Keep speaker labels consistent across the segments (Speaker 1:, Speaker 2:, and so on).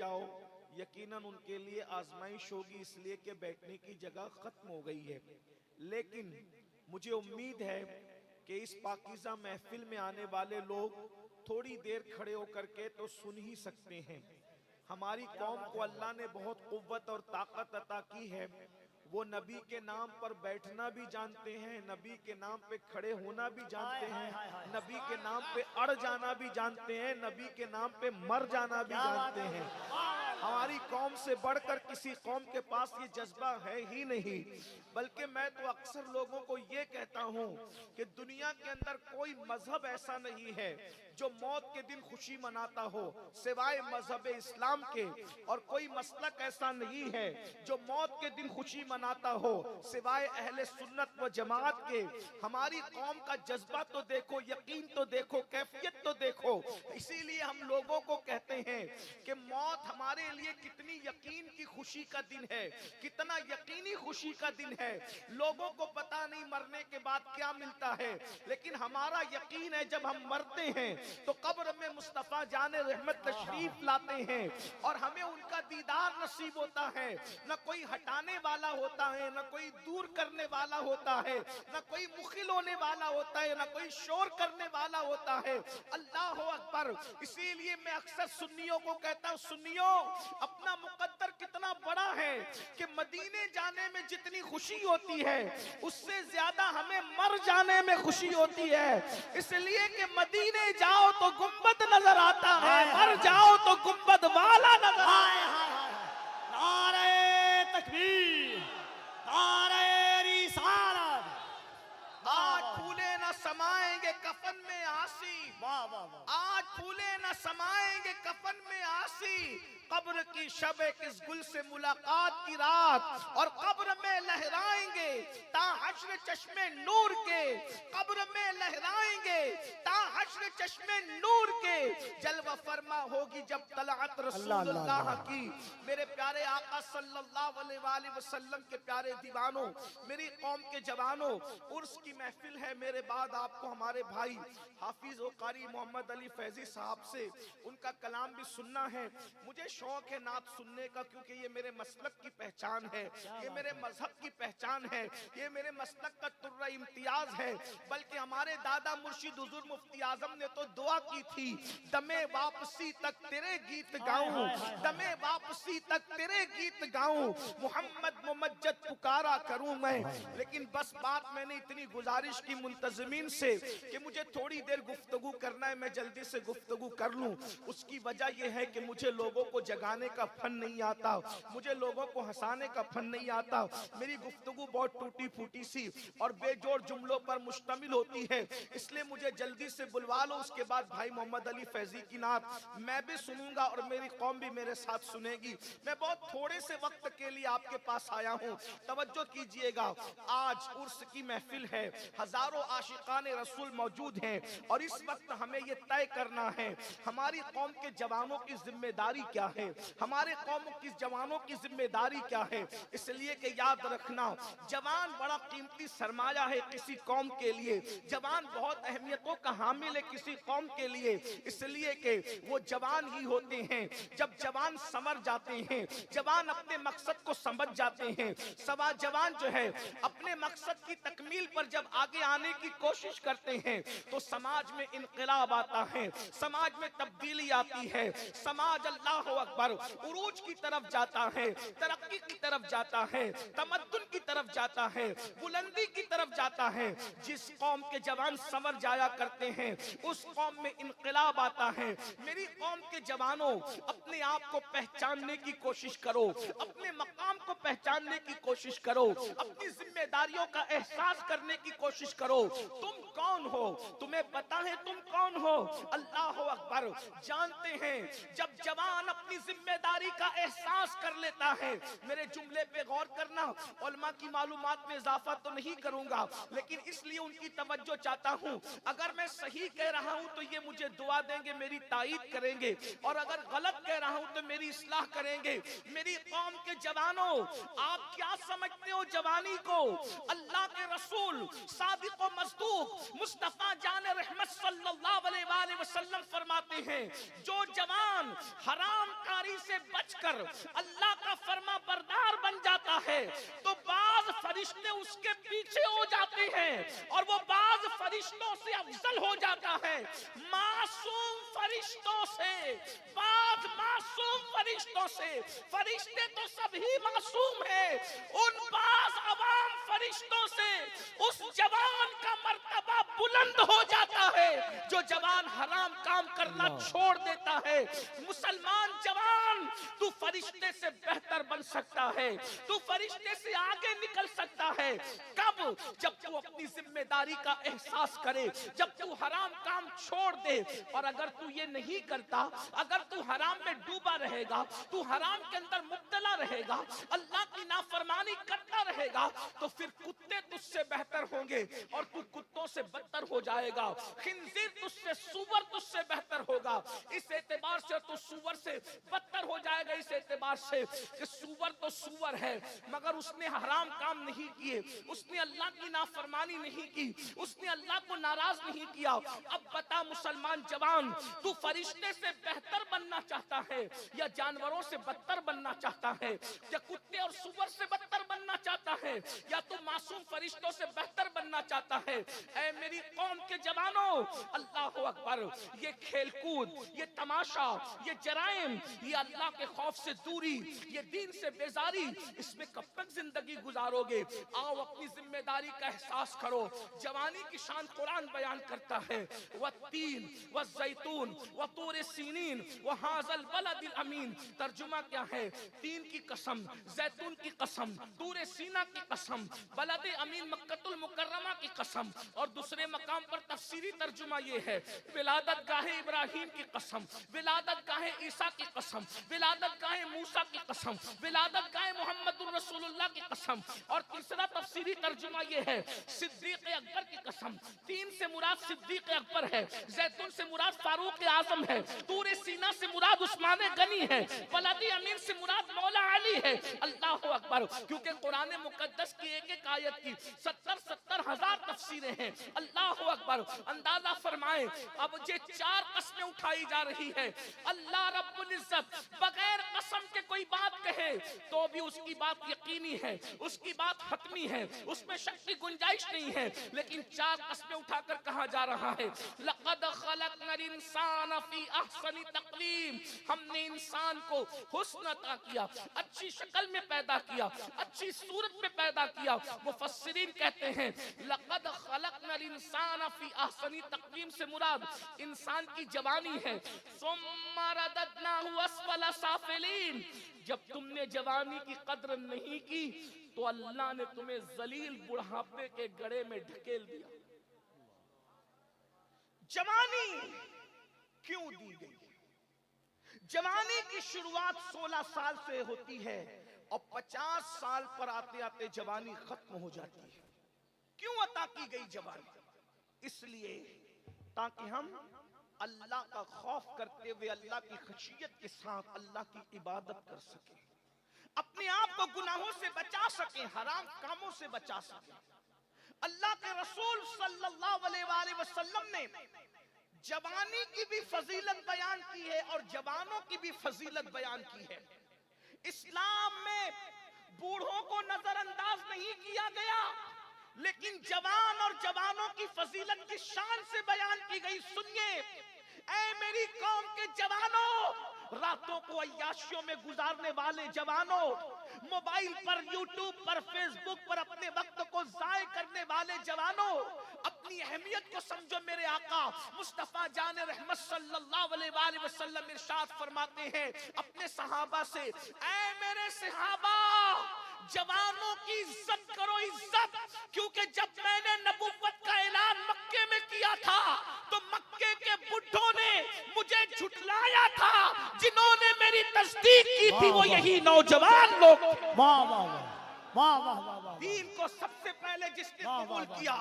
Speaker 1: जाओ, यकीनन उनके लिए आजमाइश होगी, इसलिए कि बैठने की जगह खत्म हो गई है। लेकिन मुझे उम्मीद है कि इस पाकीज़ा महफिल में आने वाले लोग थोड़ी देर खड़े होकर के तो सुन ही सकते हैं। हमारी कौम को अल्लाह ने बहुत कुव्वत और ताकत अता की है। वो नबी के नाम पर बैठना भी जानते हैं, नबी के नाम पे खड़े होना भी जानते हैं, नबी के नाम पे अड़ जाना भी जानते हैं, नबी के नाम पे मर जाना भी जानते हैं। हमारी कौम से बढ़कर किसी कौम के पास ये जज्बा है ही नहीं। बल्कि मैं तो अक्सर लोगों को ये कहता हूँ कि दुनिया के अंदर कोई मजहब ऐसा नहीं है जो मौत के दिन खुशी मनाता हो सिवाय मजहब इस्लाम के, और कोई मसलक ऐसा नहीं है जो मौत के दिन खुशी मनाता हो सिवाय अहले सुन्नत व जमात के। हमारी कौम का जज्बा तो देखो, यकीन तो देखो, कैफियत तो देखो। इसीलिए हम लोगों को कहते हैं कि मौत हमारे लिए कितनी यकीन की खुशी का दिन है, कितना यकीनी खुशी का दिन है। लोगों को पता नहीं मरने के बाद क्या मिलता है, लेकिन हमारा यकीन है जब हम मरते हैं तो कब्र में मुस्तफा जाने रहमत तशरीफ लाते हैं और हमें उनका दीदार नसीब होता है। न कोई हटाने वाला होता है, न कोई दूर करने वाला होता है, न कोई मुखिल होने वाला होता है, न कोई शोर करने वाला होता है। अल्लाह अकबर। इसीलिए मैं अक्सर सुन्नियों को कहता हूँ, सुन्नियों अपना मुकद्दर कितना बड़ा है कि मदीने जाने में जितनी खुशी होती है उससे ज्यादा हमें मर जाने में खुशी होती है। इसलिए कि मदीने जाओ तो गुंबद नजर आता है, मर जाओ तो गुंबद वाला नजर आता है।
Speaker 2: नारे तकबीर, नारे रिसालत।
Speaker 1: आज फूले न समाएंगे कफन में आसी,
Speaker 2: वाह वाह वाह।
Speaker 1: आज फूले न समाएंगे कफन में आसी, कब्र की शबे किस गुल से मुलाकात की रात, और कब्र में लहराएंगे ता हश्र चश्मे नूर के, कब्र में लहराएंगे ता हश्र चश्मे नूर के। जलवा फरमा होगी जब तलअत रसूलुल्लाह की। मेरे प्यारे आका सल्लल्लाहु अलैहि वसल्लम के प्यारे दीवानों, मेरी कौम के जवानों, उर्स की महफिल है। मेरे बाद आपको हमारे भाई हाफिज व कारी मोहम्मद अली फैजी साहब से उनका कलाम भी सुनना है। मुझे शौक है नात सुनने का, क्योंकि ये मेरे मसलक की पहचान है, ये मेरे मजहब की पहचान है, ये मेरे मसलक का तुर्रा इम्तियाज है। बल्कि हमारे दादा मुर्शिद हुजूर मुफ्ती आजम ने तो दुआ की थी, दमे वापसी तक तेरे गीत गाऊं, दमे वापसी तक तेरे गीत गाऊं, मोहम्मद मुमज्जद पुकारा करूं मैं। लेकिन बस बात मैंने इतनी गुजारिश की मुल्तज़मीन से कि मुझे थोड़ी देर गुफ्तगू करना है, मैं जल्दी से गुफ्तगू कर लूं। उसकी वजह यह है कि मुझे लोगों को जगाने का फन नहीं आता, मुझे लोगों को हंसाने का फन नहीं आता। मेरी गुफ्तगू बहुत टूटी फूटी सी और बेजोड़ जुमलों पर मुश्तमिल होती है, इसलिए मुझे जल्दी से बुलवा लो। उसके बाद भाई मोहम्मद अली फैजी की नात मैं भी सुनूंगा और मेरी कौम भी मेरे साथ सुनेगी। मैं बहुत थोड़े से वक्त के लिए आपके पास आया हूँ, तवज्जो कीजिएगा। आज उर्स की महफिल है, हजारों आशिकाने रसूल मौजूद हैं और इस वक्त हमें यह तय करना है हमारी कौम के जवानों की जिम्मेदारी क्या है, हमारे कौम की जवानों की जिम्मेदारी क्या है। इसलिए कि याद रखना, जवान बड़ा कीमती सरमाया है किसी कौम के लिए, जवान बहुत अहमियतों का हामिल है किसी कौम के लिए। इसलिए कि वो जवान ही होते हैं जब जवान समझ जाते हैं, जवान अपने मकसद को समझ जाते हैं। सवा जवान जो है अपने मकसद की तकमील पर जब आगे आने की कोशिश करते हैं तो समाज में इनकलाब आता है, समाज में तब्दीली आती है, समाज अल्लाह अकबर उरूज की तरफ जाता है, तरक्की की तरफ जाता है, तमद्दुन की तरफ जाता है, बुलंदी की तरफ जाता है। जिस कौम के जवान समझ जाया करते हैं उस कौम में इनकलाब आता है। मेरी कौम के जवानों, अपने आप को पहचानने की कोशिश करो, अपने मकाम को पहचानने की कोशिश करो, अपनी जिम्मेदारियों का एहसास करने की कोशिश करो। तुम कौन हो, तुम्हें पता है तुम कौन हो? अल्लाह अकबर। जानते हैं जब जवान अपनी जिम्मेदारी का एहसास कर लेता है, मेरे जुमले पे गौर करना, उलमा की मालूमात में इजाफा तो नहीं करूंगा लेकिन इसलिए उनकी तवज्जो चाहता हूं। अगर मैं सही कह रहा हूं तो ये मुझे दुआ देंगे, मेरी ताईद करेंगे, और अगर गलत कह रहा हूं तो मेरी इस्लाह करेंगे। मेरी कौम के जवानों, आप क्या समझते हो जवानी को? अल्लाह के रसूल सादिक व मस्दूक मुस्तफा जान रहमत सल्लल्लाहु अलैहि वसल्लम फरमाते हैं, जो जवान हराम गुनाहगारी से बचकर अल्लाह का फर्मा बरदार बन जाता है तो बाज फरिश्ते उसके पीछे हो जाते हैं और वो बाज फरिश्तों से अफजल हो जाता है। मासूम फरिश्तों से, बाज मासूम फरिश्तों से, फरिश्ते तो सभी मासूम हैं, उन बाज अवाम फरिश्तों से उस जवान का मर्तबा बुलंद हो जाता है जो जवान हराम काम करना छोड़ देता है। मुसलमान जवान, तू फरिश्ते से बेहतर बन सकता है, तू फरिश्ते से आगे निकल सकता है। कब? जब तू अपनी जिम्मेदारी का एहसास करे, जब तू हराम काम छोड़ दे। और अगर तू ये नहीं करता, अगर तू हराम में डूबा रहेगा, तू हराम के अंदर मुब्तला रहेगा, अल्लाह की नाफरमानी करता रहेगा, तो फिर कुत्ते तुझसे बेहतर होंगे और तू कुत्तों से बदतर हो जाएगा। खिंजीर तुझसे, सूअर तुझसे बेहतर होगा। इस एतबार से तू सूअर से बदतर हो जाएगा, इस एतबार से कि सूअर तो सूअर है मगर उसने हराम काम नहीं किए, उसने अल्लाह की नाफरमानी नहीं की, उसने अल्लाह को नाराज नहीं किया। अब बता मुसलमान जवान, तू फरिश्ते से बेहतर बनना चाहता है या जानवरों से बदतर बनना चाहता है, या कुत्ते और सूअर से बदतर बनना चाहता है, या तू मासूम फरिश्तों से बेहतर बनना चाहता है? ऐ मेरी कौम के जवानों, अल्लाह अकबर, ये खेलकूद, ये तमाशा, ये जराइम, ये अल्लाह के खौफ से दूरी, ये दीन से बेजारी, इसमें कब तक जिंदगी गुजारोगे? आओ अपनी जिम्मेदारी का एहसास करो। जवानी की शान कुरान बयान करता है, वत्तीन वज़ैतून वतूर सीनीन वहाज़ल बलदिल अमीन। तर्जुमा क्या है? तीन की कसम, जैतून की कसम, तूर सीना की कसम, बलद अमीन मक्कतुल मुकर्रमा की कसम। और दूसरे मकाम पर तफसीरी तर्जुमा ये है, विलादत गाहे इब्राहिम की कसम, विलादत गाहे ईसा की कसम, विलादत गाहे मूसा की कसम, विलादत गाहे मोहम्मदुर रसूलुल्लाह की कसम। और तीसरा तफसीरी तर्जुमा ये है, सिद्दीक अकबर की कसम। तीन से मुराद सिद्दीक अकबर है, जैतून से मुराद फारूक आजम है, तूर सीना से मुराद उस्मान गनी है, बलद अमीन से मुराद मौला अली है। अल्लाह अकबर, क्योंकि कुरान मुकद्दस की एक एक आयत की 70 हजार तफसीरें हैं। अल्लाह अकबर, अंदाजा फरमाएं, अब ये चार कस्में उठाई जा रही है। अल्लाह रब्बुल इज्जत बगैर कसम के कोई बात कहे तो भी उसकी बात यकीनी है, उसकी बात हतमी है, उसमें शक की गुंजाइश नहीं है। लेकिन चार कस्में उठाकर कहा जा रहा है, लक़द खलक़नल इंसान फी अहसनि तक़वीम, हमने इंसान को हुस्न अता किया, अच्छी शक्ल में पैदा किया, अच्छी सूरत में पैदा किया। मुफस्सिरीन कहते हैं, लक़द खलक़नल इंसान फी अहसनि तक़वीम से मुराद इंसान की जवानी है। सुम्मा रददनाहु अस्फला साफिलीन, जब तुमने जवानी की कद्र नहीं की तो अल्लाह ने तुम्हें जलील बुढ़ापे के गड़े में ढकेल दिया। जवानी क्यों दी गई? जवानी की शुरुआत 16 साल से होती है और 50 साल पर आते आते जवानी खत्म हो जाती है। क्यों अता की गई जवानी? इसलिए ताकि हम अल्लाह का खौफ करते हुए अल्लाह की खशियत के साथ अल्लाह की इबादत कर सके, अपने आप को गुनाहों से बचा सके, हराम कामों से बचा सके। अल्लाह के रसूल सल्लल्लाहु अलैहि वसल्लम ने जवानी की भी फजीलत बयान की है और जवानों की भी फजीलत बयान की है। इस्लाम में बूढ़ों को नजरअंदाज नहीं किया गया, लेकिन जवान और जवानों की फजीलत की शान से बयान की गई। सुनिए, ऐ मेरी कौम के जवानों, रातों को अय्याशियों में गुजारने वाले जवानों, मोबाइल पर, यूट्यूब पर, फेसबुक पर अपने वक्त को जाय करने वाले जवानों, अपनी अहमियत को समझो। मेरे आका मुस्तफा जान रहमत सल्लल्लाहु अलैहि वसल्लम इरशाद फरमाते हैं अपने सहाबा से, ऐ मेरे सहाबा, जवानों की इज्जत करो, इज्जत। क्योंकि जब मैंने नबुव्वत का ऐलान मक्के में किया था तो मक्के के बुढ़ों ने मुझे झुठलाया था, जिन्होंने मेरी तस्दीक की थी वो यही नौजवान लोग।
Speaker 2: वाह वाह वाह वाह वाह वाह।
Speaker 1: दीन को सबसे पहले जिसने कबूल किया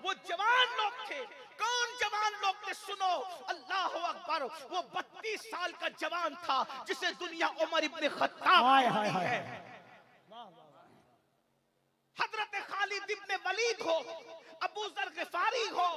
Speaker 1: वो जवान लोग थे। कौन जवान लोग थे? सुनो, अल्लाह अकबर, वो 32 साल का जवान था जिसे दुनिया उमर इब्ने खत्ताब कहती है। हजरत खालिद इब्ने वलीद हो, अबू जर गिफारी हो,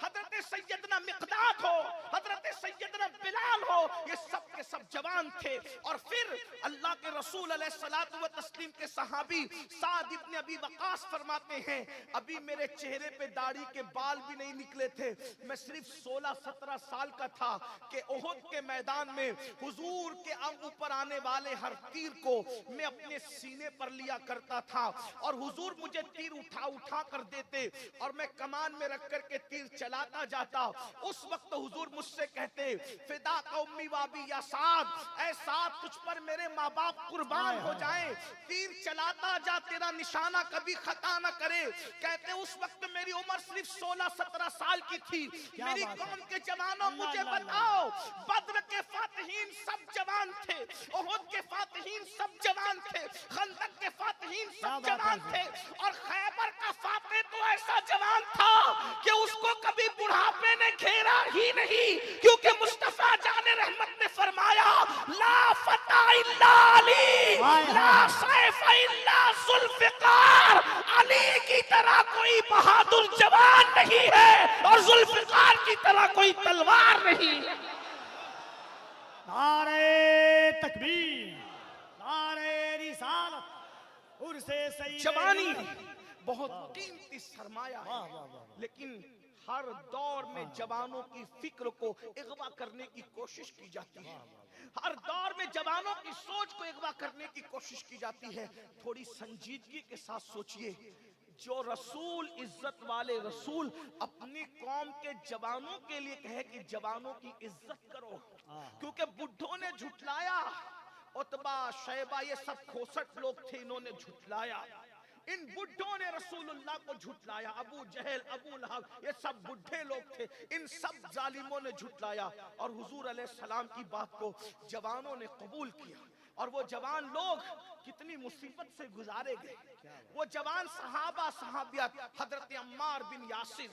Speaker 1: हजरत सैयदना मिक़दाद हो, हजरत सैयदना बिलाल हो, ये सब के सब जवान थे। और फिर अल्लाह के रसूल अलैहिस्सलातु व तस्लीम के सहाबी साद इब्न अबी वक़ास फरमाते हैं, अभी मेरे चेहरे पे दाढ़ी के बाल भी नहीं निकले थे, मैं सिर्फ 16-17 साल का था कि उहुद के मैदान में हुजूर के ऊपर आने वाले हर तीर को मैं अपने सीने पर लिया करता था और हुजूर मुझे तीर उठा उठा कर देते और मैं कमान में रख कर के तीर चलाता जाता। उस वक्त हुजूर मुझसे कहते, फिदा का उम्मी वाबी या साद, ऐ साद तुझ पर मेरे माँ बाप कुर्बान हो जाएं, तीर चलाता जा, तेरा निशाना कभी खता न करे। कहते उस वक्त मेरी उम्र सिर्फ 16-17 साल की थी। मेरी कौम के जवानों मुझे बताओ, बद्र के फातिहीन सब जवान थे, उहुद के फातिहीन सब जवान थे, खंदक के फातिहीन सब जवान थे, और खैबर का फातिह तो ऐसा जवान था कि उसको कभी बुढ़ापे ने घेरा ही नहीं, क्योंकि मुस्तफा जाने रहमत ने फरमाया, ला फता इल्ला अली, ला सैफ इल्ला जुल्फिकार, अली की तरह कोई बहादुर जवान नहीं है और जुल्फिकार की तरह कोई तलवार नहीं।
Speaker 2: नारे तकबीर, नारे रिसालत, उर्से सैयद
Speaker 1: जवानी बहुत कीमती सरमाया है,
Speaker 2: वाह वाह वाह।
Speaker 1: लेकिन हर दौर में जवानों की फिक्र को अगवा करने की कोशिश की जाती है, हर दौर में जवानों की सोच को अगवा करने की कोशिश की जाती है। थोड़ी संजीदगी के साथ सोचिए, जो रसूल, इज्जत वाले रसूल अपनी कौम के जवानों के लिए कहे कि जवानों की इज्जत करो, क्योंकि बुढ़ों ने झुठलाया, उतबा शैबा ये सब खोसट लोग थे, इन्होंने झुठलाया, इन बुढ़ों ने रसूलुल्लाह को झुठलाया, अबू जहल, अबू लहब, ये सब बुढ़े लोग थे, इन सब जालिमों ने झुठलाया और हुजूर अलैहिस्सलाम की बात को जवानों ने कबूल किया। और वो जवान लोग कितनी मुसीबत से गुजारे गए, वो जवान सहाबा सहाबियात, हजरत अम्मार बिन यासिर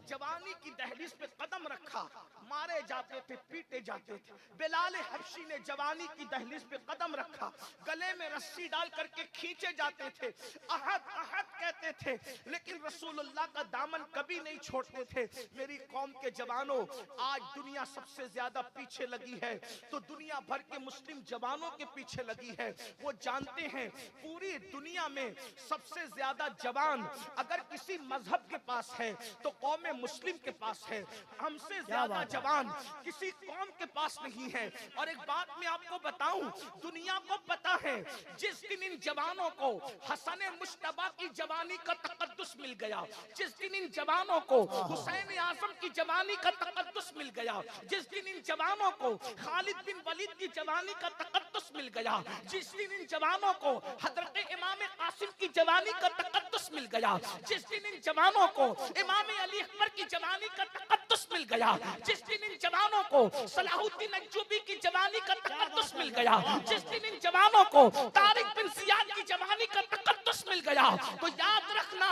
Speaker 1: जवानी की दहलीज पे कदम रखा, मारे जाते थे, पीटे जाते थे। बिलाल हबशी ने जवानी की दहलीज पे कदम रखा, गले में रस्सी डाल करके खींचे जाते थे, अहद अहद कहते थे, लेकिन रसूलुल्लाह का दामन कभी नहीं छोड़ते थे। मेरी कौम के जवानों, आज दुनिया सबसे ज्यादा पीछे लगी है तो दुनिया भर के मुस्लिम जवानों के पीछे लगी है। वो जानते हैं पूरी दुनिया में सबसे ज्यादा जवान अगर किसी मजहब के पास है तो कौम मुस्लिम के पास है, हमसे ज्यादा जवान किसी कौम के पास नहीं है। और एक बात मैं आपको बताऊं, दुनिया को पता है जिस दिन इन जवानों को हसन मुश्तबा की जवानी का तकद्दुस मिल गया, जिस दिन इन जवानों को हुसैन आजम की जवानी का तकद्दुस मिल गया, जिस दिन इन जवानों को खालिद बिन वलीद की जवानी का तकद्दुस मिल गया, जिस दिन इन जवानों को हजरत इमाम कासिम की जवानी का तकद्दुस मिल गया, जिस दिन इन जवानों को इमाम अली अकबर की जवानी का तकद्दुस मिल गया, जिस दिन इन जवानों को सलाहुद्दीन अय्यूबी की जवानी का तकद्दुस मिल गया, जिस दिन इन जवानों को तारिक बिन जियाद की जवानी का तकद्दुस मिल गया, तो याद रखना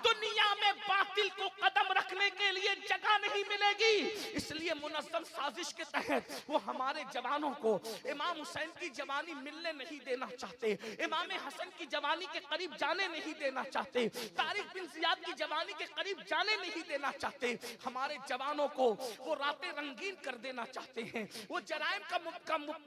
Speaker 1: दुनिया में बातिल को कदम रखने के लिए जगह नहीं मिलेगी। इसलिए मुनज़्ज़म साजिश के तहत वो हमारे जवानों को इमाम हुसैन की जवानी मिलने नहीं देना चाहते, इमाम हसन की जवानी के करीब जाने नहीं देना चाहते, तारिक बिन जियाद की जवानी के करीब जाने नहीं देना चाहते। हमारे जवानों को वो रातें रंगीन कर देना चाहते हैं, वो जराइम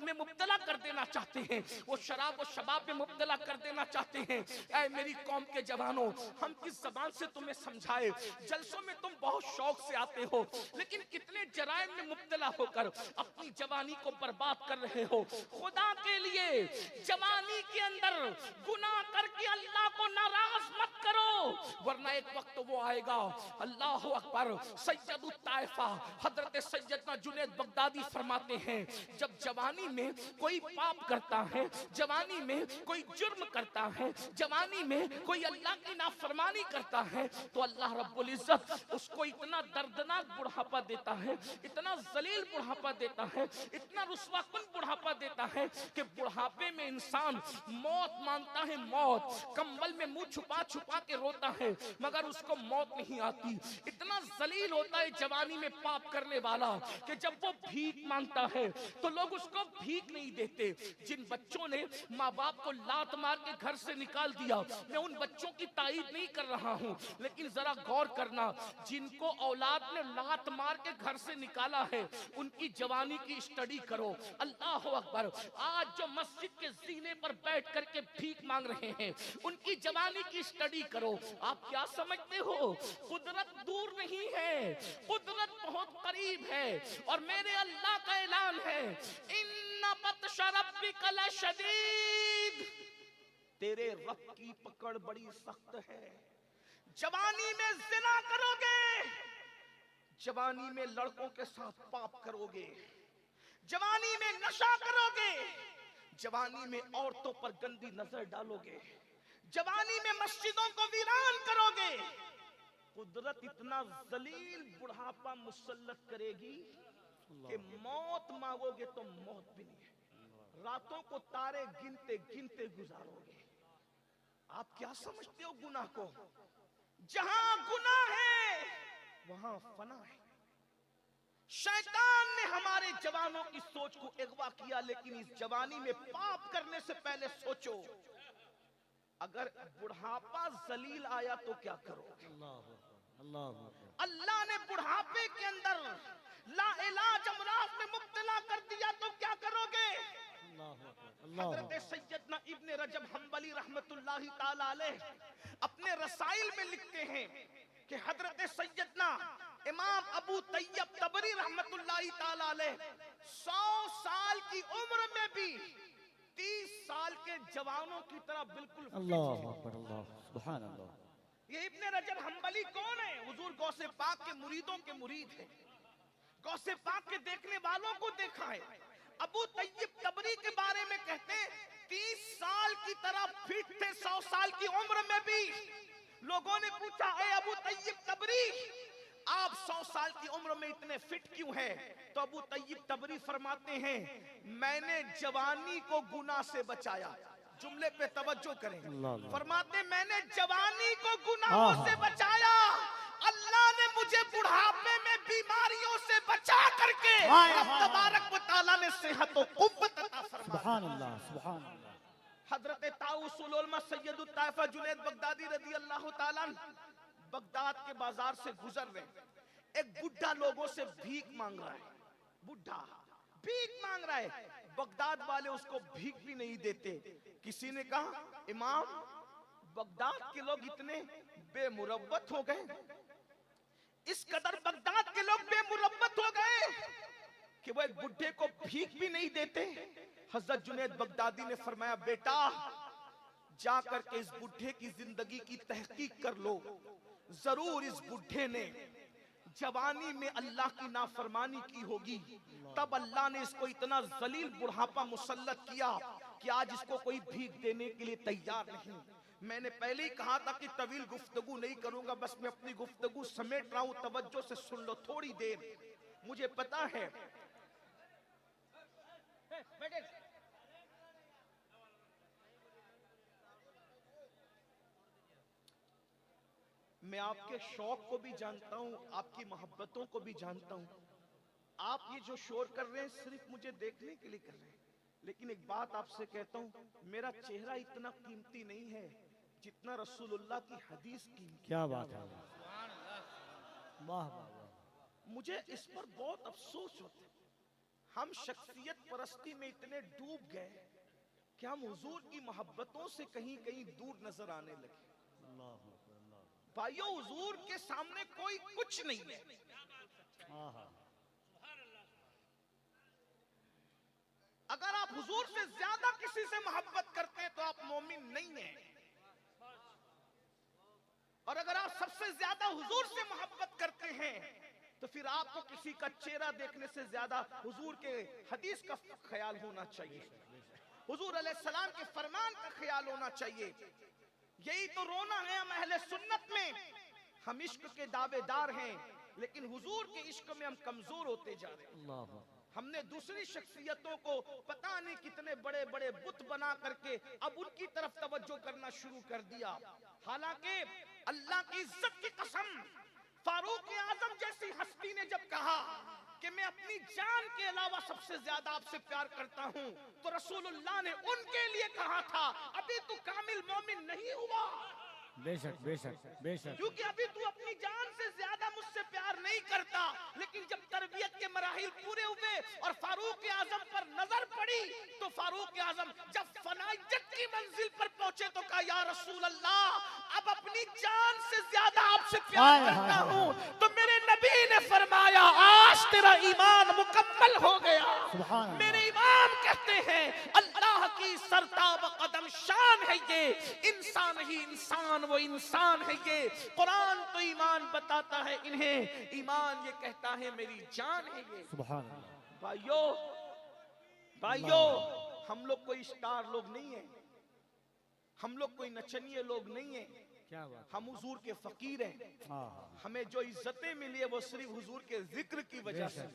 Speaker 1: में मुब्तला कर देना चाहते हैं, वो शराब और शबाब में मुब्तला कर देना चाहते हैं। ऐ मेरी कौम के जवानों, हम किस जबान से तुम्हें समझाए, जलसों में तुम बहुत शौक से आते हो, लेकिन कितने जराइम में मुब्तला होकर अपनी जवानी को बर्बाद कर रहे हो। खुदा के लिए जवानी के अंदर गुनाह करके अल्लाह को नाराज मत करो, वरना एक वक्त वो आएगा। अल्लाह अकबर। सैयदुत ताइफा हजरत सैयदना जुनैद बगदादी फरमाते हैं, जब जवानी में कोई पाप करता है, जवानी में कोई जुर्म करता है, जवानी में कोई अल्लाह की नाफरमानी करता है, तो अल्लाह रब्बुल इज्जत उसको इतना दर्दनाक बुढ़ापा देता है, इतना जलील बुढ़ापा देता है, इतना रुस्वाकुन बुढ़ापा देता है कि बुढ़ापे में इंसान मौत मांगता है, मौत कंबल में मुंह छुपा छुपा के रोता है, मगर उसको मौत नहीं आती। इतना जलील होता है जवानी में पाप करने वाला कि जब वो भीख मांगता है तो लोग उसको भीख नहीं देते। जिन बच्चों ने माँ बाप को लात मार के घर से निकाल दिया, मैं उन बच्चों की तारीफ नहीं कर रहा हूँ, लेकिन जरा गौर करना, जिनको औलाद ने लात मार के घर से निकाला है उनकी जवानी की स्टडी करो। अल्लाह अकबर। आज जो मस्जिद के जीने पर बैठ करके भीख मांग रहे हैं उनकी जवानी की स्टडी करो। आप क्या समझते हो कुदरत दूर नहीं है, कुदरत बहुत करीब है। और मेरे अल्लाह का ऐलान है इन्ना बत्शा रब्बिका लशदीद, तेरे रब की पकड़ बड़ी सख्त है। जवानी में जिना करोगे, जवानी में लड़कों के साथ पाप करोगे, जवानी में नशा करोगे, जवानी में औरतों पर गंदी नजर डालोगे, जवानी में मस्जिदों को वीरान करोगे। कुदरत इतना जलील बुढ़ापा मुसल्लत करेगी कि मौत मांगोगे तो मौत भी नहीं है, रातों को तारे गिनते गिनते गुजारोगे। आप क्या समझते हो गुनाह को? जहां गुनाह है वहां फना है। शैतान ने हमारे जवानों की सोच को अगवा किया, लेकिन इस जवानी में पाप करने से पहले सोचो अगर बुढ़ापा जलील आया तो क्या करोगे? अल्लाह ने बुढ़ापे के अंदर लाइलाज अमराज में मुब्तला कर दिया तो क्या करोगे? हजरत सैयदना इब्ने रजब हम्बली रहमतुल्लाहि ताला अलैह अपने रसाइल में लिखते हैं कि हजरत सैयदना इमाम अबू तैयब तबरी रहमतुल्लाहि ताला अलैह 100 साल की उम्र में भी 30 साल के जवानों की तरह बिल्कुल
Speaker 2: अल्लाह अकबर, अल्लाह सुभान अल्लाह।
Speaker 1: ये इब्ने रजब हम्बली कौन है? हुजूर गौसे पाक के मुरीदों के मुरीद हैं, गौसे पाक के देखने वालों को देखा है। अबू तैयब तबरी के बारे में कहते हैं 30 साल की तरह फिट थे, 100 साल की उम्र में भी। लोगों ने पूछा ए अबू तैयब तबरी आप 100 साल की उम्र में इतने फिट क्यों हैं? तो अबू तैयब तबरी फरमाते हैं मैंने जवानी को गुनाह से बचाया। जुमले पे तवज्जो करें। फरमाते मैंने जवानी को गुनाहों से बचाया, अल्लाह ने मुझे बुढ़ापे में बीमारियों से बचा करके तबारक व तआला ने सेहत और कुव्वत अता फरमाई।
Speaker 2: सुभान अल्लाह, सुभान अल्लाह।
Speaker 1: हजरत ताउसुल उलमा सैयदुत ताइफा जुनैद बगदादी रजी अल्लाह ताला बगदाद के बाजार से गुजर रहे, एक बुढ़ा लोगों से भीख मांग रहा है। बुढ़ा भीख मांग रहा है, बगदाद वाले उसको भीख भी नहीं देते। किसी ने कहा इमाम बगदाद के लोग इतने बेमुरब्बत हो गए, इस कदर बगदाद के लोग बेमुरब्बत हो गए कि वो एक बुढ़े को भीख भी नहीं देते। हजरत जुनैद बगदादी ने फरमाया बेटा जाकर के इस बुढ़े की जिंदगी की तहकीक कर लो, जरूर इस बुढ़े ने जवानी में अल्लाह की नाफरमानी की होगी, तब अल्लाह ने इसको इतना जलील बुढ़ापा मुसल्लत किया कि आज इसको कोई भीख देने के लिए तैयार नहीं। मैंने पहले ही कहा था कि तवील गुफ्तगू नहीं करूंगा, बस मैं अपनी गुफ्तगू समेट रहा हूं, तवज्जो से सुन लो थोड़ी देर। मुझे पता है मैं आपके शौक को भी जानता हूं, आपकी मोहब्बतों को भी जानता हूं। आप ये जो शोर कर रहे हैं सिर्फ मुझे देखने के लिए कर रहे हैं, लेकिन एक बात आपसे कहता हूं, मेरा चेहरा इतना कीमती नहीं है जितना रसूलुल्लाह की हदीस की।
Speaker 2: क्या बात है, वाह वाह।
Speaker 1: मुझे इस पर बहुत अफसोस होता है, हम शख्सियत परस्ती में इतने डूब गए कि हम हुजूर की मोहब्बतों से कहीं कहीं दूर नजर आने लगे। भाइयों हुजूर के सामने कोई कुछ नहीं है। अगर आप हुजूर से ज्यादा किसी से मोहब्बत करते हैं तो आप मोमिन नहीं हैं, और अगर आप सबसे ज्यादा हुजूर से मोहब्बत करते हैं तो फिर आपको किसी का चेहरा देखने से ज्यादा हुजूर के हदीस का ख्याल होना चाहिए, हुजूर अलैहिस्सलाम के फरमान का ख्याल होना चाहिए। यही तो रोना है हम अहले सुन्नत में, हम इश्क के दावेदार हैं लेकिन हुजूर के इश्क में हम कमजोर होते जा रहे हैं। हमने दूसरी शख्सियतों को पता नहीं कितने बड़े बड़े बुत बना करके अब उनकी तरफ तवज्जो करना शुरू कर दिया। हालांकि अल्लाह की इज्जत की कसम, फारूक आजम जैसी हस्ती ने जब कहा कि मैं अपनी जान के अलावा सबसे ज्यादा आपसे प्यार करता हूं, तो रसूलुल्लाह ने उनके लिए कहा था अभी तू कामिल मोमिन नहीं हुआ।
Speaker 2: बेशक बेशक बेशक,
Speaker 1: क्योंकि अभी तू अपनी जान से ज्यादा मुझसे नहीं करता, लेकिन जब तरबियत के मराहिल पूरे हुए और फारूक आजम पर नजर पड़ी तो फारूक आजम जब फनाइयत की मंजिल पर पहुंचे तो कहा या रसूल अल्लाह, अब अपनी जान से ज्यादा आपसे प्यार करता हूं। तो मेरे नबी ने फरमाया आज तेरा ईमान मुकम्मल हो गया। मेरे इमाम कहते हैं अल्लाह की सरताब कदम शान है ये, इंसान ही इंसान वो इंसान है ये। कुरान तो ईमान बताता है इन्हें, ईमान ये कहता है मेरी जान है ये। भाइयों भाइयों, हम लोग कोई स्टार लोग नहीं है, हम लोग कोई नचनिए लोग नहीं है,
Speaker 2: क्या बात,
Speaker 1: हम हुजूर के फकीर हैं। हमें जो इज्जतें मिली है वो सिर्फ हुजूर के जिक्र की वजह से।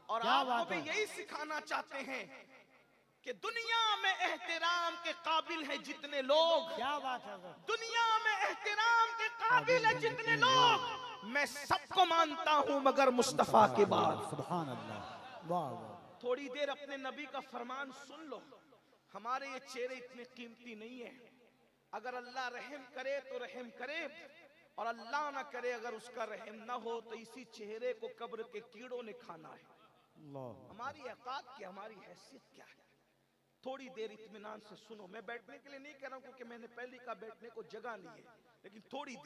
Speaker 1: और आपको भी यही सिखाना चाहते हैं कि दुनिया में एहतराम के काबिल है जितने लोग,
Speaker 2: क्या बात है,
Speaker 1: दुनिया में एहतराम के काबिल है जितने लोग, मैं सबको मानता हूं मगर मुस्तफा के बाद।
Speaker 2: सुभान अल्लाह, वाह वाह।
Speaker 1: थोड़ी देर अपने नबी का फरमान सुन लो। हमारे ये चेहरे इतने कीमती नहीं है, अगर अल्लाह रहम करे तो रहम करे, और अल्लाह ना करे अगर उसका रहम ना हो तो इसी चेहरे को कब्र के कीड़ों ने खाना है। हमारी औकात क्या, हमारी हैसियत क्या है? थोड़ी देर इत्मीनान से सुनो। मैं बैठने के लिए नहीं कह रहा हूं क्योंकि मैंने पहले का बैठने को जगह नहीं है, लेकिन थोड़ी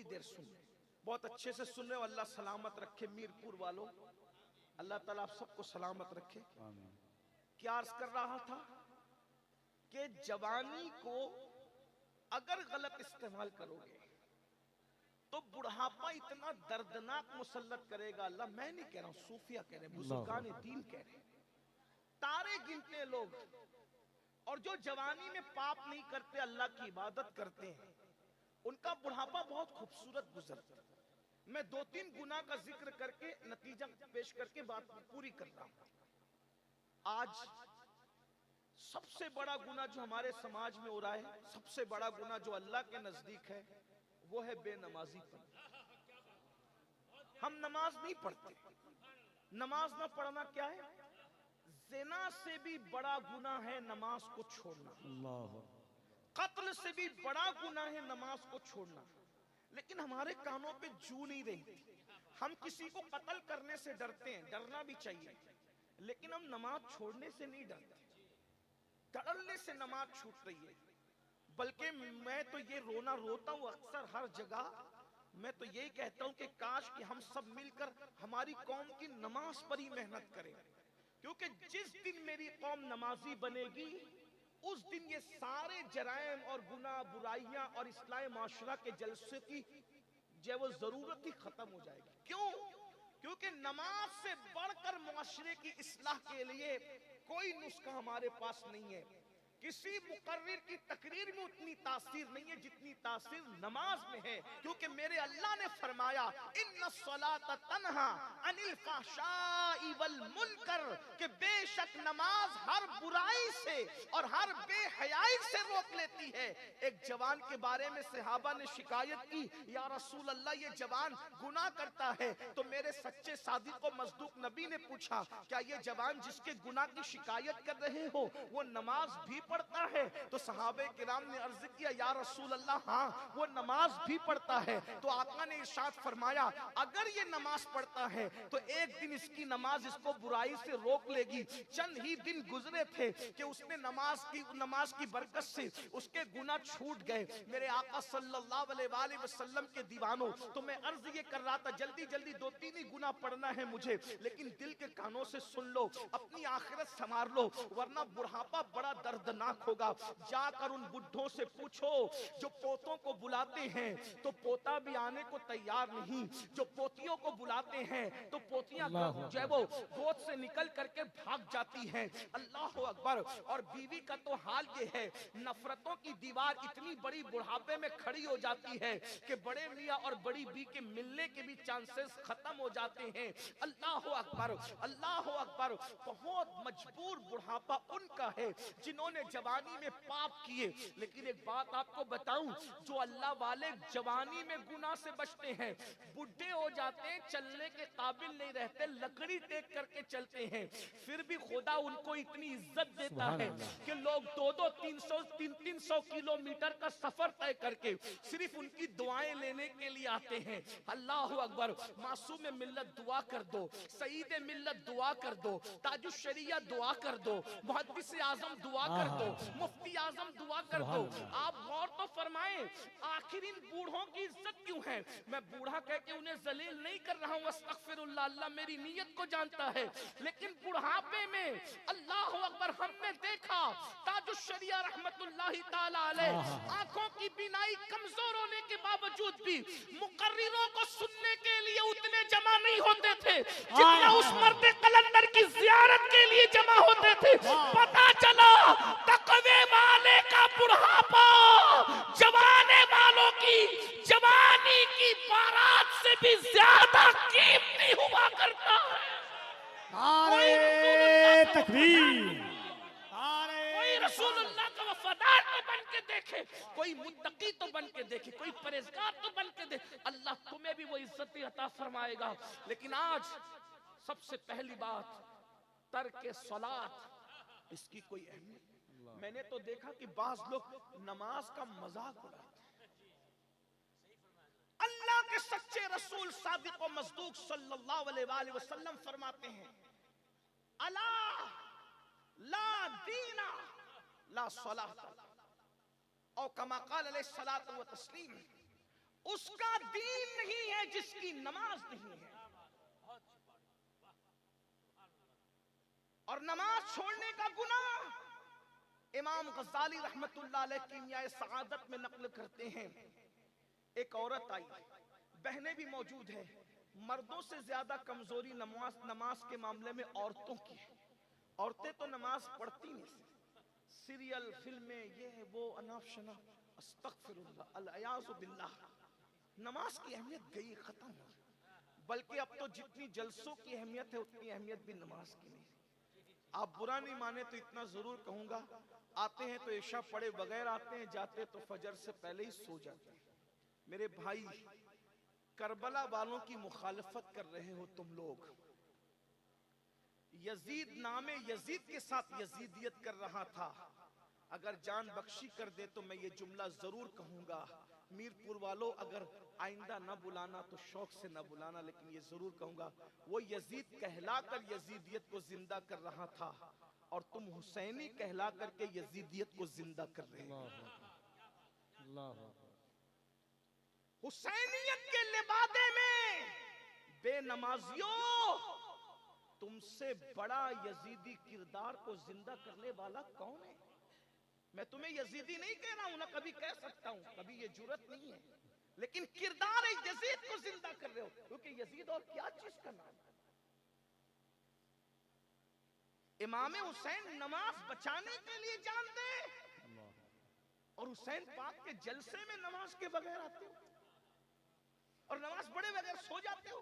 Speaker 1: देर सुन। बहुत अच्छे से सुन रहे हो, अल्लाह सलामत रखे मीरपुर वालों, अल्लाह ताला आप सबको सलामत रखे। क्या अर्ज कर रहा था कि जवानी को अगर गलत इस्तेमाल करोगे तो बुढ़ापा इतना दर्दनाक मुसल्लत करेगा। अल्लाह, मैं नहीं कह रहा हूं, सूफिया कह रहे हैं, बुजुर्गान दीन कह रहे हैं, तारे गिनते लोग, और जो जवानी में पाप नहीं करते अल्लाह की इबादत करते हैं, उनका बुढ़ापा बहुत खूबसूरत गुजरता है। मैं 2-3 गुना का जिक्र करके नतीजा पेश करके बात पूरी कर रहा हूं। आज सबसे बड़ा गुना जो हमारे समाज में हो रहा है, सबसे बड़ा गुना जो अल्लाह के नजदीक है, वो है बेनमाजीपन। हम नमाज नहीं पढ़ते। नमाज ना पढ़ना क्या है? ज़िना से भी बड़ा गुना है नमाज को छोड़ना, कत्ल से भी बड़ा गुना है नमाज को छोड़ना। लेकिन हमारे कानों पे जू नहीं रही। हम किसी को कत्ल करने से डरते हैं, डरना भी चाहिए, लेकिन हम नमाज छोड़ने से नहीं डरते। डरने से नमाज छूट रही है। बल्कि मैं तो ये रोना रोता हूँ अक्सर हर जगह। मैं तो यही कहता हूँ कि काश कि हम सब मिलकर हमारी कौम की नमाज पर ही मेहनत करें, क्योंकि जिस दिन मेरी कौम नमाजी बनेगी उस दिन ये सारे जराइम और गुनाह, बुराइयां और इस्लाही माशरा के जलसे की जो वो जरूरत ही खत्म हो जाएगी। क्यों? क्योंकि नमाज से बढ़कर मुआशरे की इस्लाह के लिए कोई नुस्खा हमारे पास नहीं है। किसी मुकर्रिर की तकरीर में उतनी तासीर नहीं है जितनी तासीर नमाज में है, क्योंकि मेरे अल्लाह ने फरमाया इन्नस्सलात तन्हा अनिल फहशाई वल मुनकर, कि बेशक नमाज हर बुराई से और हर बेहयाई से रोक लेती है। एक जवान के बारे में सहाबा ने शिकायत की, या रसूल अल्लाह ये जवान गुनाह करता है। तो मेरे सच्चे सादिक व मज़दूक नबी ने पूछा, क्या ये जवान जिसके गुनाह की शिकायत कर रहे हो वो नमाज भी पढ़ता है? तो सहाबे किराम ने अर्ज किया, या रसूल अल्लाह हाँ वो नमाज भी पढ़ता है। तो आका ने इरशाद फरमाया, अगर ये नमाज पढ़ता है तो एक दिन इसकी नमाज इसको बुराई से रोक लेगी। चंद ही दिन गुजरे थे कि उसने नमाज की बरकत से उसके गुनाह छूट गए। मेरे आका सल्लल्लाहु अलैहि वसल्लम के दीवानों, तो मैं अर्ज ये कर रहा था जल्दी जल्दी 2-3 ही गुनाह पढ़ना है मुझे, लेकिन दिल के कानों से सुन लो, अपनी आखिरत संवार लो, वरना बुढ़ापा बड़ा दर्दनाक होगा। जाकर उन बुढ़ों से पूछो जो पोतों को बुलाते हैं तो पोता भी आने को तैयार नहीं, जो पोतियों को बुलाते हैं तो पोतियां जो है वो गोद से निकल करके भाग जाती हैं। अल्लाह अकबर। और बीवी का तो हाल ये है, नफरतों की दीवार इतनी बड़ी बुढ़ापे में खड़ी हो जाती है कि बड़े मियाँ और बड़ी बी के मिलने के भी चांसेस खत्म हो जाते हैं। अल्लाह अकबर, अल्लाह अकबर। बहुत मजबूर बुढ़ापा उनका होता है जिन्होंने जवानी में पाप किए। लेकिन एक बात आपको बताऊं, जो अल्लाह वाले जवानी में गुनाह से बचते हैं, बुढ़े हो जाते हैं, चलने के काबिल नहीं रहते, लकड़ी टेक करके चलते हैं, फिर भी खुदा उनको इतनी इज्जत देता है कि लोग 200, 300, 300 किलोमीटर का सफर तय करके सिर्फ उनकी दुआएं लेने के लिए आते हैं। अल्लाह अकबर। मासूम मिल्लत दुआ कर दो, सईद मिल्लत दुआ कर दो, ताजुश शरिया दुआ कर दो, मुहद्दिस आजम दुआ कर दो, मुफ्ती आजम दुआ कर दो। आप गौर तो फरमाएं, आखिर इन बूढ़ों की इज्जत क्यों है? मैं बूढ़ा कह के उन्हें जलील नहीं कर रहा हूं, अस्तगफिरुल्लाह, अल्लाह मेरी नीयत को जानता है। लेकिन बुढ़ापे में अल्लाह अकबर हमने देखा ताजुश शरिया रहमतुल्लाहि ताला अलैह आंखों की बीनाई कमजोर होने के बावजूद भी मुकर्रिरों को सुनने के लिए उतने जमा नहीं होते थे जितना उस मर्द कलंदर की जियारत के लिए जमा होते थे। पता चला तकवे वाले का बुढ़ापा जवाने वालों की जवानी की बारात से भी ज्यादा कीमती हुआ करता है।
Speaker 3: नारे तकबीर,
Speaker 1: कोई रसूलुल्लाह का वफादार तो बन के देखे, कोई मुत्तकी तो बन के देखे, कोई परहेजगार तो बन के देखे, अल्लाह तुम्हें भी वो इज्जत अता फरमाएगा। लेकिन आज सबसे पहली बात, तर्क सलात, इसकी कोई अहमियत। मैंने तो देखा कि बाज लोग नमाज का मजाक उड़ाते हैं। अल्लाह के सच्चे रसूल सादिक व मसदूक सल्लल्लाहु अलैहि वसल्लम फरमाते हैं, अला ला दीना ला सलात, और कमा क़ाल अलैहि सलातु व तस्लीम, उसका दीन नहीं है जिसकी नमाज नहीं है। और नमाज छोड़ने का गुनाह इमाम गज़ाली रहमतुल्लाह अलैह कीमियाए सआदत में नक़ल करते हैं। एक औरत आई, बहनें भी मौजूद हैं, मर्दों से ज्यादा कमजोरी नमाज के मामले में औरतों की है। औरतें तो नमाज पढ़ती नहीं, सीरियल, फिल्में, ये वो अनाप शनाप, अस्तगफिरुल्लाह, अल-अयाज़ु बिल्लाह। नमाज की अहमियत गई, खत्म हो। बल्कि अब तो जितनी जलसों की अहमियत है उतनी अहमियत भी नमाज की नहीं। आप बुरा नहीं माने तो इतना जरूर कहूंगा, आते हैं तो इशा पढ़े बगैर आते हैं, जाते तो फजर से पहले ही सो जाते हैं। मेरे भाई, करबला वालों की मुखालफत कर रहे हो तुम लोग। यजीद नामे यजीद के साथ यजीदियत कर रहा था। अगर जान बख्शी कर दे तो मैं ये जुमला जरूर कहूंगा, मीरपुर वालों अगर आइंदा न बुलाना तो शौक से न बुलाना, लेकिन ये जरूर कहूंगा, वो यजीद कहलाकर यजीदियत को जिंदा कर रहा था और तुम हुसैनी कहला करके यजीदियत को जिंदा कर रहे हो। हुसैनियत के लिबादे में बेनमाजियों, तुमसे बड़ा यजीदी किरदार को जिंदा करने वाला कौन है? मैं तुम्हें यजीदी नहीं कह रहा हूं, ना कभी कह सकता हूं, कभी ये जुर्रत नहीं है, लेकिन किरदार यजीद को जिंदा कर रहे हो, क्योंकि यजीद और क्या चीज का नाम है। इमाम हुसैन नमाज बचाने के लिए जान दे, और हुसैन पाक के जलसे में नमाज के बगैर आते हो और नमाज पढ़े बगैर सो जाते हो,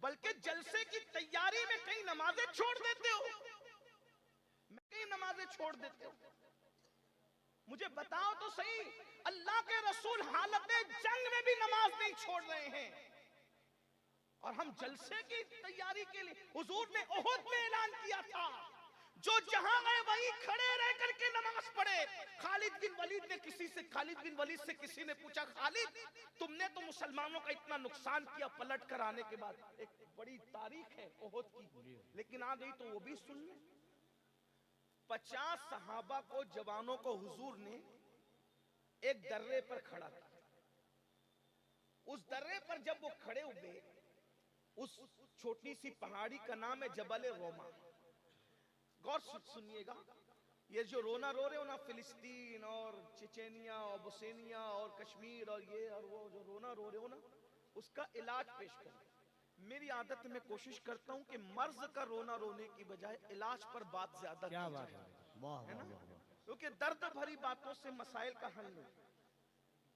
Speaker 1: बल्कि जलसे की तैयारी में कई नमाजें छोड़ देते हो, कई नमाजें छोड़ देते हो। मुझे बताओ तो सही, अल्लाह के रसूल हालत जंग में भी नमाज नहीं छोड़ रहे हैं, और हम जलसे की तैयारी के लिए हुजूर ने उहुद में ऐलान किया था, जो जहां गए वहीं खड़े रह करके नमाज पढ़े। खालिद बिन वलीद से किसी ने पूछा, खालिद तुमने तो मुसलमानों का इतना नुकसान किया पलट कर आने के बाद, एक बड़ी तारीख है उहुद की, लेकिन आ गई तो वो भी सुन ले। 50 सहाबा को, जवानों को हुजूर ने एक दर्रे पर खड़ा था। उस दर्रे पर जब वो खड़े हुए, उस छोटी सी पहाड़ी का नाम है जबल रोमा। गौर सुनिएगा, ये जो रोना रो रहे हो ना, फिलिस्तीन और चेचेनिया और बोस्निया और कश्मीर और ये और वो जो रोना रो रहे हो ना, उसका इलाज पेश करें। मेरी आदत में कोशिश करता हूं कि मर्ज का रोना रोने की बजाय इलाज पर बात ज्यादा
Speaker 3: क्या बात है
Speaker 1: ना, क्योंकि दर्द भरी बातों से मसाइल का हल नहीं।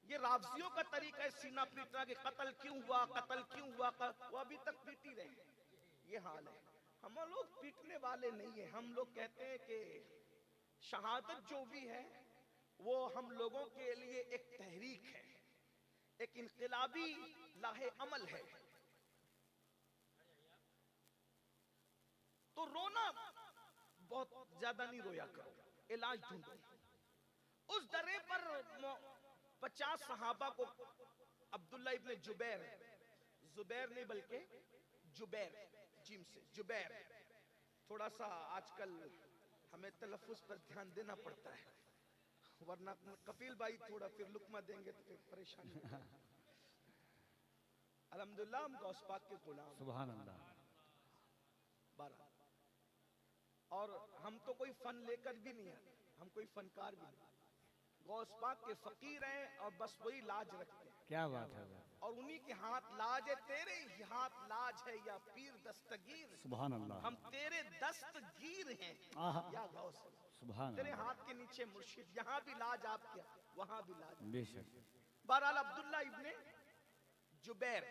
Speaker 1: ये रावजियों का तरीका है सीना पीटना, कि कत्ल क्यों हुआ, कत्ल क्यों हुआ, वो अभी तक पीटी रहे। ये हाल है। हम लोग पीटने वाले नहीं है। हम लोग कहते हैं कि शहादत जो भी है वो हम लोगों के लिए एक तहरीक है, एक इनकलाबी लाहे अमल है। तो रोना बहुत ज्यादा नहीं रोया करो, इलाज ढूंढो। उस दरे पर 50 सहाबा को अब्दुल्ला इब्ने जुबैर, जुबैर नहीं बल्कि जुबैर, जिम से जुबैर, थोड़ा सा आजकल हमें तलफ्फुज पर ध्यान देना पड़ता है, वरना कफील भाई थोड़ा फिर लुकमा देंगे तो फिर परेशानी होगी। अल्हम्दुलिल्लाह हम गौस पाक के गुलाम,
Speaker 3: सुभान अल्लाह।
Speaker 1: 12 और हम तो कोई फन लेकर भी नहीं आते, हम कोई फनकार भी नहीं, गौस पाक के फकीर हैं और बस वही लाज रखते हैं।
Speaker 3: क्या बात है,
Speaker 1: और उन्हीं के हाथ लाज है, तेरे ही हाथ लाज है या पीर दस्तगीर,
Speaker 3: सुभान अल्लाह।
Speaker 1: हम तेरे दस्तगीर हैं
Speaker 3: आहा,
Speaker 1: या गौस,
Speaker 3: सुभान
Speaker 1: तेरे
Speaker 3: अल्लाह।
Speaker 1: हाथ के नीचे मुर्शिद, यहाँ भी लाज आपके, वहां भी लाज।
Speaker 3: बेशक।
Speaker 1: बहरहाल अब्दुल्ला इब्ने जुबैर,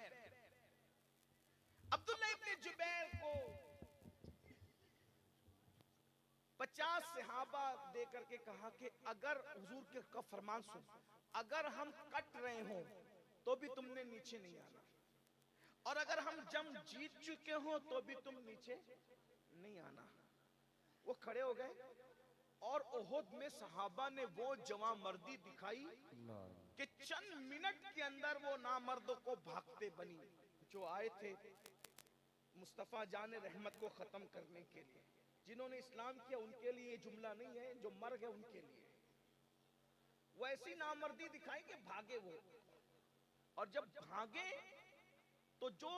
Speaker 1: अब्दुल्ला इब्ने जुबैर को 50 सहाबा दे करके कहा कि अगर हुजूर के का फरमान सुन, अगर हम कट रहे हो तो भी तुमने नीचे नहीं आना, और अगर हम जंग जीत चुके हो तो भी तुम नीचे नहीं आना। वो खड़े हो गए और ओहद में सहाबा ने वो जवामर्दी दिखाई कि चंद मिनट के अंदर वो नामर्दों को भागते बनी जो आए थे मुस्तफा जान रहमत को खत्म करने के लिए। जिन्होंने इस्लाम किया उनके लिए ये जुमला नहीं है, जो मर गए उनके लिए। वो ऐसी नामर्दी दिखाई कि भागे वो, और जब भागे तो जो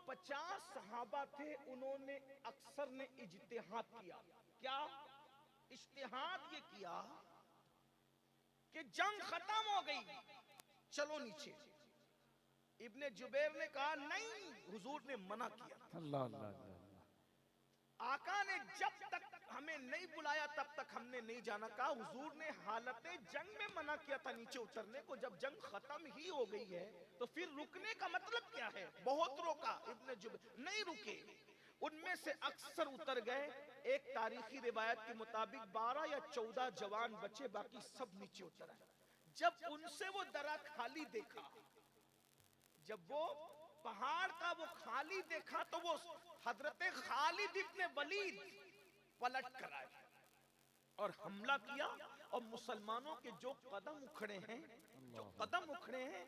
Speaker 1: 50 सहाबा थे उन्होंने अक्सर ने इज्तिहाद किया। क्या इज्तिहाद? ये किया कि जंग खत्म हो गई, चलो नीचे। इब्ने जुबैर ने कहा नहीं, हुजूर ने मना किया।
Speaker 3: अल्लाह अल्लाह अल्लाह।
Speaker 1: आका ने जब तक हमें नहीं बुलाया तब तक हमने नहीं जाना। कहा हुजूर ने हालत जंग में मना किया था नीचे उतरने को, जब जंग खत्म ही हो गई है तो फिर रुकने का मतलब क्या है? बहुत रोका, इब्ने जुबैर नहीं रुके। उनमें से अक्सर उतर गए। एक तारीखी रिवायत के मुताबिक 12 या 14 जवान बचे, बाकी सब नीचे उतर आए। जब उनसे वो दरा खाली देखा, जब वो पहाड़ का वो खाली देखा तो वो हजरत खालिद इब्ने वलीद पलट कर आए और हमला किया। और मुसलमानों के जो कदम उखड़े हैं, जो कदम उखड़े हैं,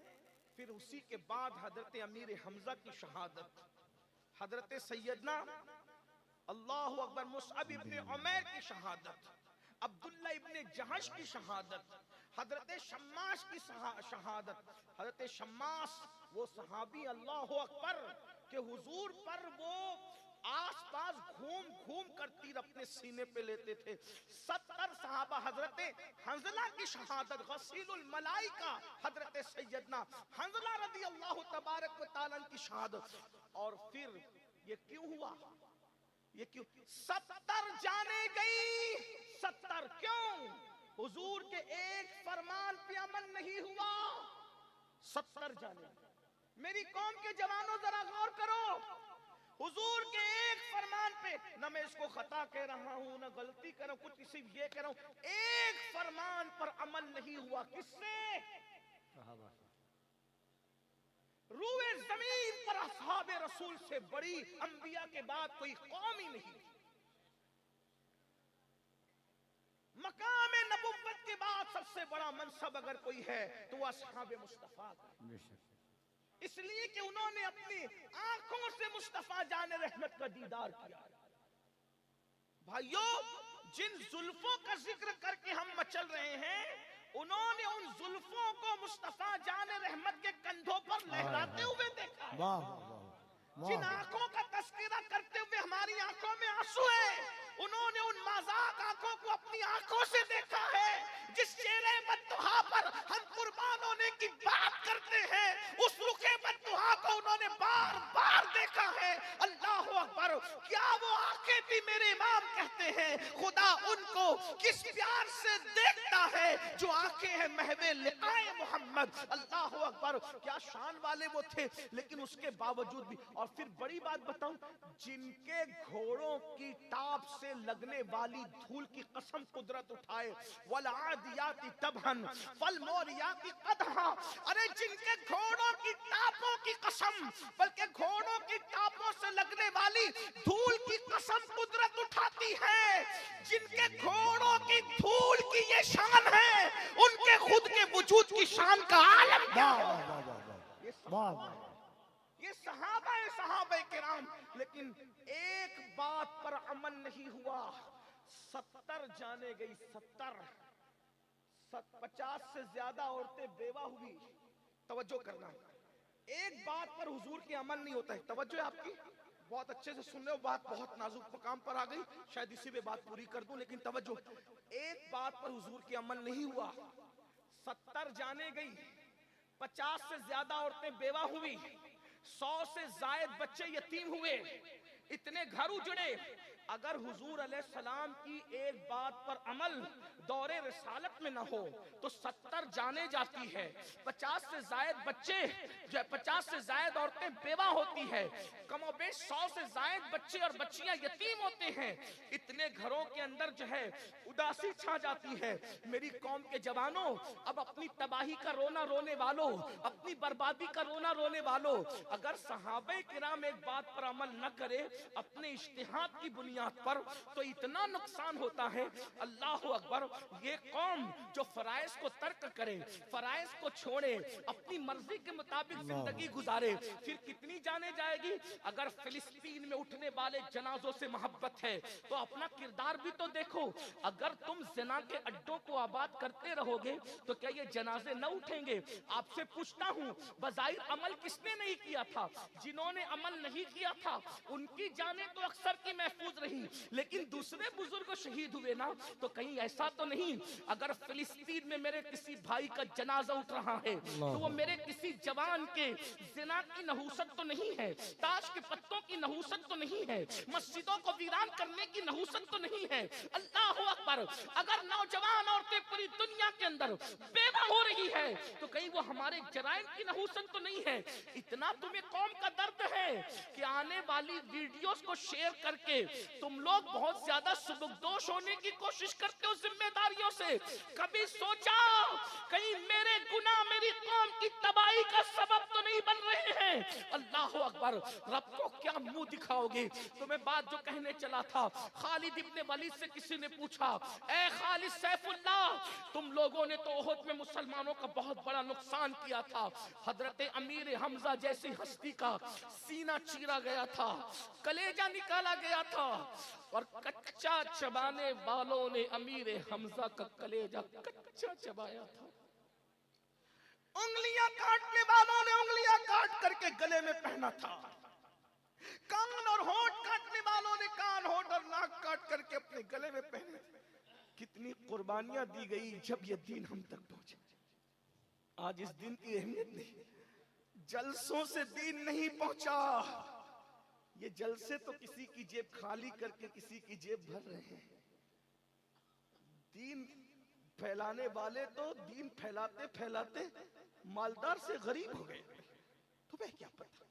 Speaker 1: फिर उसी के बाद हजरत अमीर हमजा की शहादत, हजरत सैयदना अल्लाहु अकबर मुसअब इब्ने उमैर की शहादत, अब्दुल्ला इब्ने जहश की शहादत, हजरत शम्मास की शहादत। हजरत शम्मास वो सहाबी अल्लाहु अकबर के हुजूर पर वो आसपास घूम घूम कर तीर अपने सीने पे लेते थे। 70 सहाबा, हजरत हंजला की शहादत, गसीलुल मलाइका हजरत सैयदना हंजला रदी अल्लाह तबारक व तआला की शहादत। और फिर ये क्यों हुआ? ये क्यों? 70 जाने गई। 70 क्यों? हुजूर के एक फरमान पे अमल नहीं हुआ। 70 जाने। मेरी कौम के जवानों जरा गौर करो, हुजूर के एक फरमान पे, न मैं इसको खता कह रहा हूं न गलती कर रहा हूं, कुछ सिर्फ ये कह रहा हूं, एक फरमान पर अमल नहीं हुआ। किससे? रूए जमीन पर असहाबे रसूल से बड़ी अंबिया के बाद कोई कौम ही नहीं। मकाम नबुव्वत के बाद सबसे बड़ा मनसब अगर कोई है तो वह असहाबे मुस्तफा का। इसलिए कि उन्होंने अपनी आंखों से मुस्तफा जाने रहमत का दीदार किया। भाइयों, जिन जुल्फों का जिक्र करके हम मचल रहे हैं, उन्होंने उन जुल्फों को मुस्तफा जाने रहमत के कंधों पर लहराते हुए देखा है।
Speaker 3: वाह वाह।
Speaker 1: जिन आंखों का तस्करा करते हुए हमारी आंखों में आंसू है, उन्होंने उन मजाक आंखों को अपनी आंखों से देखा है। जिस चेहरे बद्दुहा पर हम कुर्बान होने की बात करते हैं, उस रुखे बद्दुहा को उन्होंने बार बार देखा है। अल्लाह अकबर। क्या वो आंखें थी? मेरे इमाम कहते हैं, खुदा उनको किस प्यार से देखता है जो आंखें हैं महवे लिकाए मोहम्मद। अल्लाह अकबर, क्या शान वाले वो थे। लेकिन उसके बावजूद भी, और फिर बड़ी बात बताऊं, जिनके घोड़ों की टाप से लगने वाली धूल की कसम कुदरत उठाए, वल आदियाती तबहन फल मोरियाती कदहा, अरे जिनके घोड़ों की टापों की कसम, बल्कि घोड़ों की टापों से लगने वाली धूल की कसम कुदरत उठाती है, जिनके घोड़ों की धूल की ये शान है, उनके खुद के वजूद की शान का आलम क्या है। ये सहाबा किराम। लेकिन एक बात पर अमल नहीं हुआ, 70 जाने गई, 50 से ज्यादा औरतें बेवा हुई। तवज्जो करना, एक बात पर हुजूर की अमल नहीं होता है। तवज्जो है आपकी, बहुत अच्छे से सुन रहे हो, बात बहुत नाजुक मकाम पर आ गई, शायद इसी पे बात पूरी कर दूं। लेकिन तवज्जो, एक बात पर हुजूर की अमल नहीं हुआ, 70 जाने गई, 50 से ज्यादा औरतें बेवा हुई, 100 से जायद बच्चे यतीम हुए, इतने घर उजड़े। अगर हुजूर अलैहिस्सलाम की एक बात पर अमल दौरे रिसालत में न हो तो 70 जाने जाती है, 50 से जायद बच्चे जो है, 50 से जायद औरतें बेवा होती है, कमोबेश 100 से जायद बच्चे और बच्चियां यतीम होते हैं। इतने घरों के अंदर जो है उदासी छा जाती है। मेरी कौम के जवानों, अब अपनी तबाही का रोना रोने वालों, अपनी बर्बादी का रोना रोने वालों, अगर सहाबे किराम एक बात पर अमल न करे अपने इज्तिहाद की बुनियाद पर, तो इतना नुकसान होता है। अल्लाह अकबर, ये कौम जो फराइज को तर्क करे, फराइज को छोड़े, अपनी मर्जी के मुताबिक जिंदगी गुजारे, फिर कितनी जाने जाएगी। अगर फिलिस्तीन में उठने वाले जनाजों से मोहब्बत है तो अपना किरदार भी तो देखो। अगर तुम ज़िना के अड्डों को आबाद करते रहोगे तो क्या ये जनाजे न उठेंगे? आपसे पूछता हूँ, बज़ाहिर अमल किसने नहीं किया था? जिन्होंने अमल नहीं किया था उनकी जानें तो अक्सर की महफूज रही, लेकिन दूसरे बुजुर्ग शहीद हुए ना। तो कहीं ऐसा तो नहीं अगर फिलिस्तीन में मेरे किसी भाई का जनाजा उठ रहा है तो वो मेरे किसी जवान के ज़िना की नहूसत तो नहीं है, ताश के पत्तों की नहूसत तो नहीं है, मस्जिदों को वीरान करने की नहूसत तो नहीं है। अल्लाह अकबर, अगर नौजवान औरतें पूरी दुनिया के अंदर बेवा हो रही है तो कहीं वो हमारे जराइम की नहूसत तो नहीं है। इतना तुम्हें कौम का दर्द है कि आने वाली वीडियोस को शेयर करके तुम लोग बहुत ज्यादा सुबुकदोश होने की कोशिश करते हो जिम्मेदारियों से। कभी सोचा कहीं मेरे गुनाह मेरी कौम की तबाही का सबब तो नहीं बन रहे हैं? अल्लाह अकबर, रब को क्या मुंह दिखाओगे? तुम्हें बात जो कहने चला था, खालिद इब्ने वलीद से किसी ने पूछा, ए खालिद सैफुल्लाह, तुम लोगों ने तो ओहद में मुसलमानों का बहुत बड़ा नुकसान किया था, हजरत अमीर हमजा जैसी हस्ती का सीना चीरा गया था, कलेजा निकाला गया था, और कच्चा चबाने वालों ने अमीर हमजा का कलेजा कच्चा चबाया था। उंगलियां काटने वालों ने उंगलियां काट करके गले में पहना था, कान और होंठ काटने वालों ने कान, होंठ और नाक काट करके अपने गले में पहने। कितनी कुर्बानियां दी गई जब ये दिन हम तक पहुंचे। आज इस दिन की अहमियत नहीं, जलसों से दीन नहीं पहुंचा। ये जलसे तो किसी की जेब खाली करके किसी की जेब भर रहे हैं। दीन फैलाने वाले तो दीन फैलाते फैलाते मालदार से गरीब हो गए। तुम्हें क्या पता?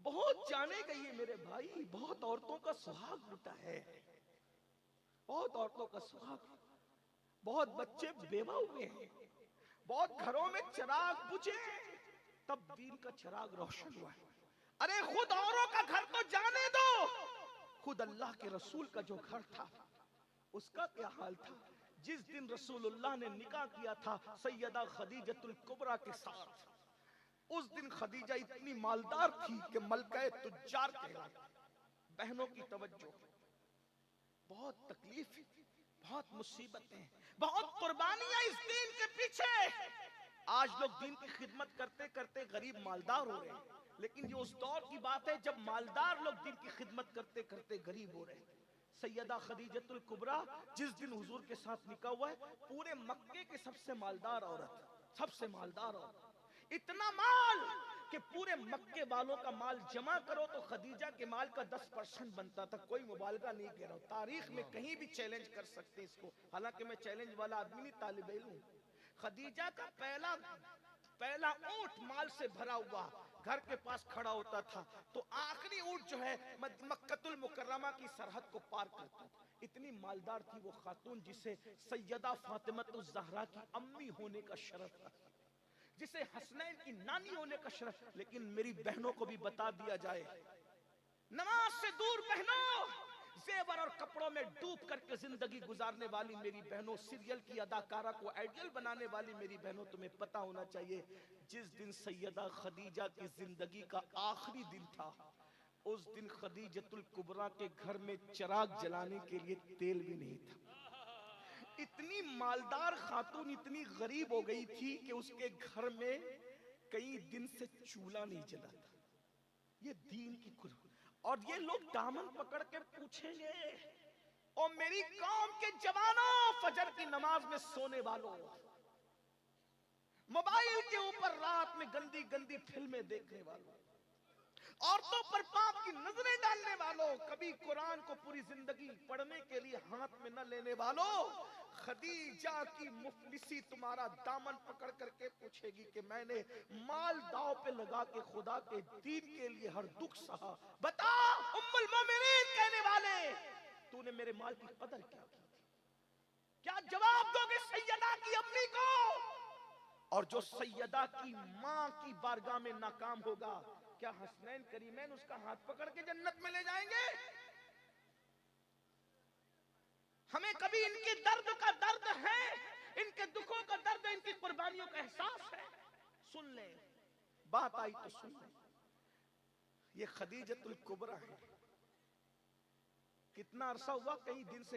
Speaker 1: बहुत जाने गई है मेरे भाई, बहुत औरतों का सुहाग लुटा है, बहुत औरतों का सुहाग, बहुत बच्चे बेवा हुए हैं, बहुत घरों में चिराग बुझे तब दीन का चिराग रोशन हुआ है। अरे खुद औरों का घर तो जाने दो, खुद अल्लाह के रसूल का जो घर था उसका क्या हाल था? जिस दिन रसूलुल्लाह ने निकाह किया था सैयदा खदीजतुल कुबरा के साथ, उस दिन खदीजा इतनी मालदार थी कि मलकाए तुज्जार कहलाती। बहनों की तवज्जो, बहुत तकलीफ, बहुत मुसीबतें, बहुत कुर्बानियां इस दीन के पीछे। आज लोग दीन की खिदमत करते करते गरीब मालदार हो रहे हैं, लेकिन ये उस दौर की बात है जब मालदार लोग दीन की खिदमत करते करते गरीब हो रहे हैं। सैयदा खदीजतुल कुबरा जिस दिन हुजूर के साथ निकाह हुआ है, पूरे मक्के के सबसे मालदार औरत, सबसे मालदार औरत, इतना माल कि पूरे मक्के वालों का माल जमा करो तो खदीजा के माल का 10% बनता था। कोई मुबालगा नहीं कह रहा हूं, तारीख में कहीं भी चैलेंज कर सकते हैं इसको, हालांकि मैं चैलेंज वाला आदमी नहीं, तालिब इल्म हूं। खदीजा का पहला ऊंट माल से भरा हुआ घर के पास खड़ा होता था, तो आखिरी ऊंट जो है मक्कतुल मुकर्रमा की सरहद को पार करता था। इतनी मालदार थी वो खातून जिसे सैयदा फातिमतुज़ ज़हरा की अम्मी होने का शरफ था, जिसे हसनैन की नानी होने का शरफ। लेकिन मेरी बहनों को भी बता दिया जाए, नमाज से दूर बहनों, जेवर और कपड़ों में डूब करके जिंदगी गुजारने वाली मेरी बहनों, सीरियल की अदाकारा को आइडियल बनाने वाली मेरी बहनों, तुम्हें पता होना चाहिए जिस दिन सैयदा खदीजा की जिंदगी का आखिरी दिन था, उस दिन खदीजतुल कुबरा के घर में चिराग जलाने के लिए तेल भी नहीं था। इतनी मालदार खातून इतनी गरीब हो गई थी कि उसके घर में कई दिन से चूल्हा नहीं जला था। ये दीन की कुर्बानी। और ये लोग दामन पकड़ के पूछेंगे, ओ मेरी कौम के जवानों, फजर की नमाज में सोने वालों, मोबाइल के ऊपर रात में गंदी गंदी फिल्में देखने वालों, औरतों पर पाप की नजरें डालने वालों, कभी कुरान को पूरी जिंदगी पढ़ने के लिए हाथ में न लेने वालों, खदीजा की मुफलिसी तुम्हारा दामन पकड़ करके पूछेगी कि मैंने माल दाव पे लगा के खुदा के दीन के लिए हर दुख सहा। बता उम्मुल मोमिनीन कहने वाले, तूने मेरे माल की कदर क्या की? क्या जवाब दोगे सैयदा की अम्मी को? और जो सैयदा की माँ की बारगाह में नाकाम होगा, क्या हसनैन करीमैन उसका हाथ पकड़ के जन्नत में ले जाएंगे? हमें कभी इनके दर्द का दर्द है, इनके दुखों का दर्द है, इनकी कुर्बानियों का एहसास है? सुन ले, बात आई तो सुन ले। ये खदीजतुल कुबरा है। कितना अरसा हुआ, कई दिन से